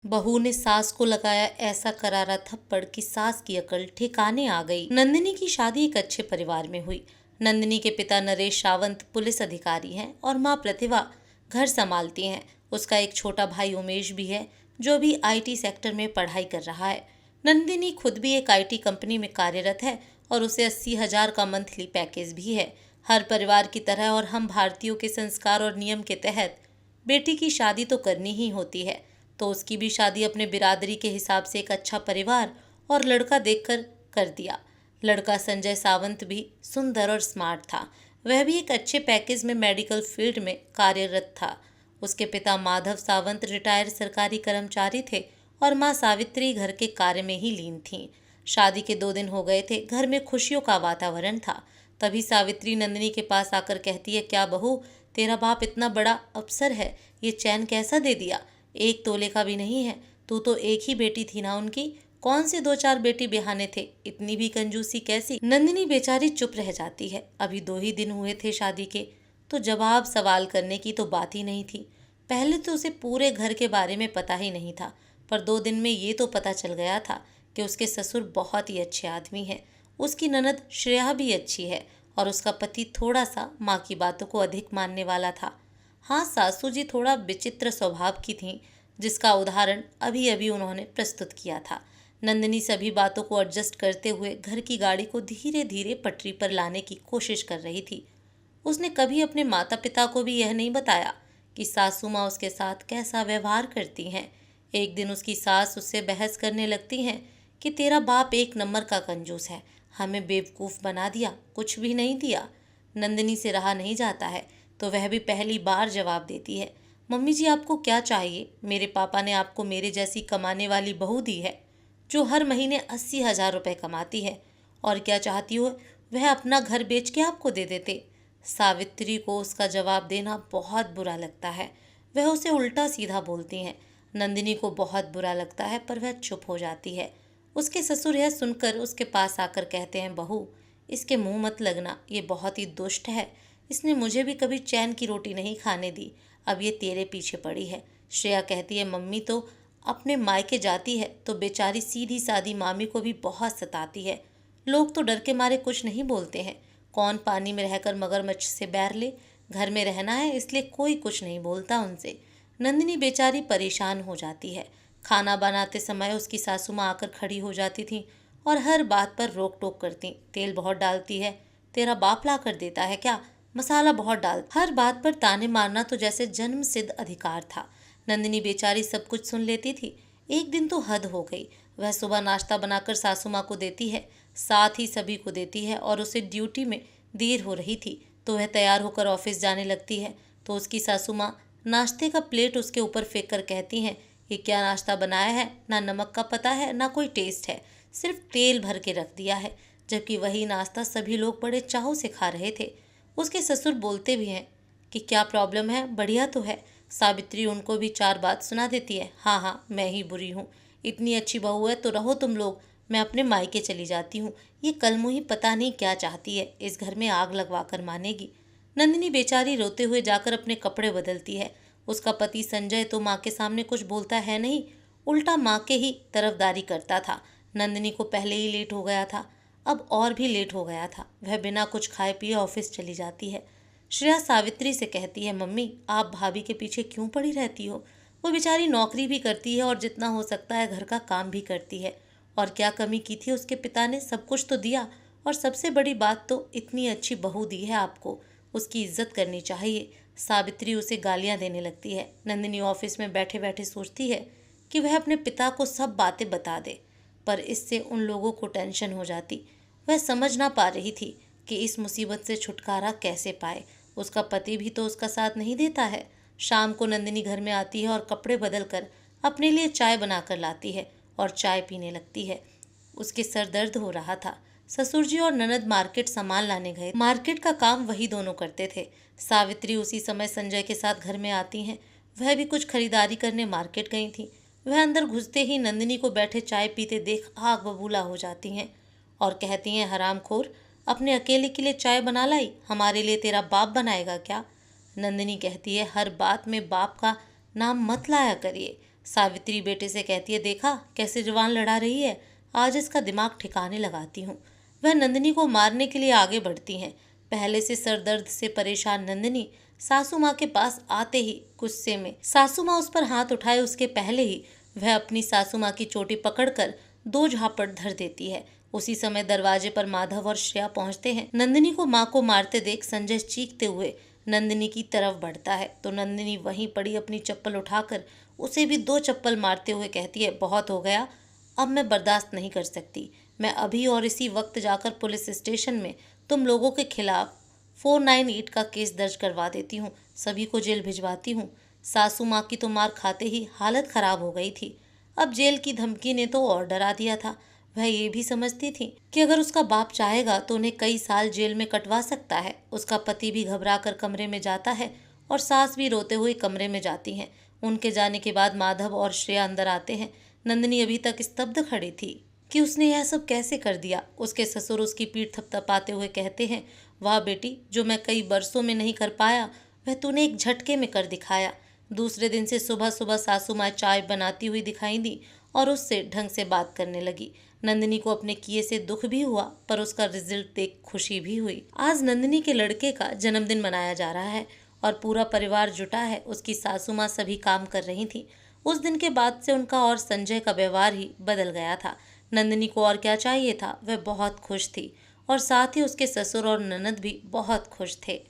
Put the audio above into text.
बहू ने सास को लगाया ऐसा करारा थप्पड़ कि सास की अकल ठिकाने आ गई। नंदिनी की शादी एक अच्छे परिवार में हुई। नंदिनी के पिता नरेश सावंत पुलिस अधिकारी हैं और मां प्रतिभा घर संभालती हैं। उसका एक छोटा भाई उमेश भी है जो भी आईटी सेक्टर में पढ़ाई कर रहा है। नंदिनी खुद भी एक आईटी कंपनी में कार्यरत है और उसे 80,000 का मंथली पैकेज भी है। हर परिवार की तरह और हम भारतीयों के संस्कार और नियम के तहत बेटी की शादी तो करनी ही होती है, तो उसकी भी शादी अपने बिरादरी के हिसाब से एक अच्छा परिवार और लड़का देखकर कर दिया। लड़का संजय सावंत भी सुंदर और स्मार्ट था। वह भी एक अच्छे पैकेज में मेडिकल फील्ड में कार्यरत था। उसके पिता माधव सावंत रिटायर्ड सरकारी कर्मचारी थे और मां सावित्री घर के कार्य में ही लीन थीं। शादी के 2 दिन हो गए थे। घर में खुशियों का वातावरण था। तभी सावित्री नंदिनी के पास आकर कहती है, क्या बहू, तेरा बाप इतना बड़ा अफसर है, ये चैन कैसा दे दिया? 1 तोले का भी नहीं है। तू तो एक ही बेटी थी ना उनकी, कौन से 2-4 बेटी बिहाने थे? इतनी भी कंजूसी कैसी? नंदिनी बेचारी चुप रह जाती है। अभी 2 ही दिन हुए थे शादी के, तो जवाब सवाल करने की तो बात ही नहीं थी। पहले तो उसे पूरे घर के बारे में पता ही नहीं था, पर 2 दिन में ये तो पता चल गया था कि उसके ससुर बहुत ही अच्छे आदमी हैं। उसकी ननद श्रेया भी अच्छी है और उसका पति थोड़ा सा माँ की बातों को अधिक मानने वाला था। हाँ, सासू जी थोड़ा विचित्र स्वभाव की थीं, जिसका उदाहरण अभी अभी उन्होंने प्रस्तुत किया था। नंदिनी सभी बातों को एडजस्ट करते हुए घर की गाड़ी को धीरे धीरे पटरी पर लाने की कोशिश कर रही थी। उसने कभी अपने माता पिता को भी यह नहीं बताया कि सासू माँ उसके साथ कैसा व्यवहार करती हैं। एक दिन उसकी सास उससे बहस करने लगती हैं कि तेरा बाप एक नंबर का कंजूस है, हमें बेवकूफ़ बना दिया, कुछ भी नहीं दिया। नंदिनी से रहा नहीं जाता है, तो वह भी पहली बार जवाब देती है, मम्मी जी आपको क्या चाहिए? मेरे पापा ने आपको मेरे जैसी कमाने वाली बहू दी है जो हर महीने 80,000 रुपये कमाती है, और क्या चाहती हो वह अपना घर बेच के आपको दे देते। सावित्री को उसका जवाब देना बहुत बुरा लगता है। वह उसे उल्टा सीधा बोलती हैं। नंदिनी को बहुत बुरा लगता है, पर वह चुप हो जाती है। उसके ससुर यह सुनकर उसके पास आकर कहते हैं, बहू, इसके मुंह मत लगना, ये बहुत ही दुष्ट है। इसने मुझे भी कभी चैन की रोटी नहीं खाने दी, अब ये तेरे पीछे पड़ी है। श्रेया कहती है, मम्मी तो अपने मायके जाती है तो बेचारी सीधी सादी मामी को भी बहुत सताती है। लोग तो डर के मारे कुछ नहीं बोलते हैं। कौन पानी में रहकर मगरमच्छ से बैर ले? घर में रहना है इसलिए कोई कुछ नहीं बोलता उनसे। नंदिनी बेचारी परेशान हो जाती है। खाना बनाते समय उसकी सासू माँ आकर खड़ी हो जाती थी और हर बात पर रोक टोक करती। तेल बहुत डालती है, तेरा बाप ला कर देता है क्या? मसाला बहुत डाल। हर बात पर ताने मारना तो जैसे जन्म सिद्ध अधिकार था। नंदिनी बेचारी सब कुछ सुन लेती थी। एक दिन तो हद हो गई। वह सुबह नाश्ता बनाकर सासू माँ को देती है, साथ ही सभी को देती है, और उसे ड्यूटी में देर हो रही थी तो वह तैयार होकर ऑफिस जाने लगती है। तो उसकी सासू माँ नाश्ते का प्लेट उसके ऊपर फेंक कर कहती हैं, ये क्या नाश्ता बनाया है? ना नमक का पता है ना कोई टेस्ट है, सिर्फ तेल भर के रख दिया है। जबकि वही नाश्ता सभी लोग बड़े चाव से खा रहे थे। उसके ससुर बोलते भी हैं कि क्या प्रॉब्लम है, बढ़िया तो है। सावित्री उनको भी 4 बात सुना देती है, हाँ हाँ मैं ही बुरी हूँ, इतनी अच्छी बहू है तो रहो तुम लोग, मैं अपने मायके चली जाती हूँ। ये कलमुही पता नहीं क्या चाहती है, इस घर में आग लगवा कर मानेगी। नंदिनी बेचारी रोते हुए जाकर अपने कपड़े बदलती है। उसका पति संजय तो माँ के सामने कुछ बोलता है नहीं, उल्टा माँ के ही तरफदारी करता था। नंदिनी को पहले ही लेट हो गया था, अब और भी लेट हो गया था। वह बिना कुछ खाए पिए ऑफिस चली जाती है। श्रेया सावित्री से कहती है, मम्मी आप भाभी के पीछे क्यों पड़ी रहती हो? वो बेचारी नौकरी भी करती है और जितना हो सकता है घर का काम भी करती है। और क्या कमी की थी उसके पिता ने? सब कुछ तो दिया, और सबसे बड़ी बात तो इतनी अच्छी बहू दी है आपको, उसकी इज्जत करनी चाहिए। सावित्री उसे गालियां देने लगती है। नंदिनी ऑफिस में बैठे बैठे सोचती है कि वह अपने पिता को सब बातें बता दे, पर इससे उन लोगों को टेंशन हो जाती। वह समझ ना पा रही थी कि इस मुसीबत से छुटकारा कैसे पाए। उसका पति भी तो उसका साथ नहीं देता है। शाम को नंदिनी घर में आती है और कपड़े बदल कर अपने लिए चाय बनाकर लाती है और चाय पीने लगती है। उसके सर दर्द हो रहा था। ससुर जी और ननद मार्केट सामान लाने गए। मार्केट का काम वही दोनों करते थे। सावित्री उसी समय संजय के साथ घर में आती हैं। वह भी कुछ खरीदारी करने मार्केट गई थी। वह अंदर घुसते ही नंदिनी को बैठे चाय पीते देख आग बबूला हो जाती हैं और कहती हैं, हरामखोर, अपने अकेले के लिए चाय बना लाई, हमारे लिए तेरा बाप बनाएगा क्या? नंदिनी कहती है, हर बात में बाप का नाम मत लाया करिए। सावित्री बेटे से कहती है, देखा कैसे जवान लड़ा रही है, आज इसका दिमाग ठिकाने लगाती हूँ। वह नंदिनी को मारने के लिए आगे बढ़ती हैं। पहले से सर दर्द से परेशान नंदिनी सासू माँ के पास आते ही गुस्से में सासू माँ उस पर हाथ उठाए उसके पहले ही वह अपनी सासू माँ की चोटी पकड़कर 2 झापट धर देती है। उसी समय दरवाजे पर माधव और श्रेया पहुंचते हैं। नंदिनी को माँ को मारते देख संजय चीखते हुए नंदिनी की तरफ बढ़ता है तो नंदिनी वहीं पड़ी अपनी चप्पल उठाकर उसे भी 2 चप्पल मारते हुए कहती है, बहुत हो गया, अब मैं बर्दाश्त नहीं कर सकती। मैं अभी और इसी वक्त जाकर पुलिस स्टेशन में तुम लोगों के खिलाफ 498 का केस दर्ज करवा देती हूँ, सभी को जेल भिजवाती हूँ। सासू माँ की तो मार खाते ही हालत खराब हो गई थी, अब जेल की धमकी ने तो और डरा दिया था। वह ये भी समझती थी कि अगर उसका बाप चाहेगा तो उन्हें कई साल जेल में कटवा सकता है। उसका पति भी घबरा कर कमरे में जाता है और सास भी रोते हुए कमरे में जाती हैं। उनके जाने के बाद माधव और श्रेया अंदर आते हैं। नंदिनी अभी तक स्तब्ध खड़ी थी कि उसने यह सब कैसे कर दिया। उसके ससुर उसकी पीठ थपथपाते हुए कहते हैं, वाह बेटी, जो मैं कई बरसों में नहीं कर पाया वह तूने एक झटके में कर दिखाया। दूसरे दिन से सुबह सुबह सासू माँ चाय बनाती हुई दिखाई दी और उससे ढंग से बात करने लगी। नंदिनी को अपने किए से दुख भी हुआ पर उसका रिजल्ट देख खुशी भी हुई। आज नंदिनी के लड़के का जन्मदिन मनाया जा रहा है और पूरा परिवार जुटा है। उसकी सासू माँ सभी काम कर रही थी। उस दिन के बाद से उनका और संजय का व्यवहार ही बदल गया था। नंदिनी को और क्या चाहिए था, वह बहुत खुश थी और साथ ही उसके ससुर और ननद भी बहुत खुश थे।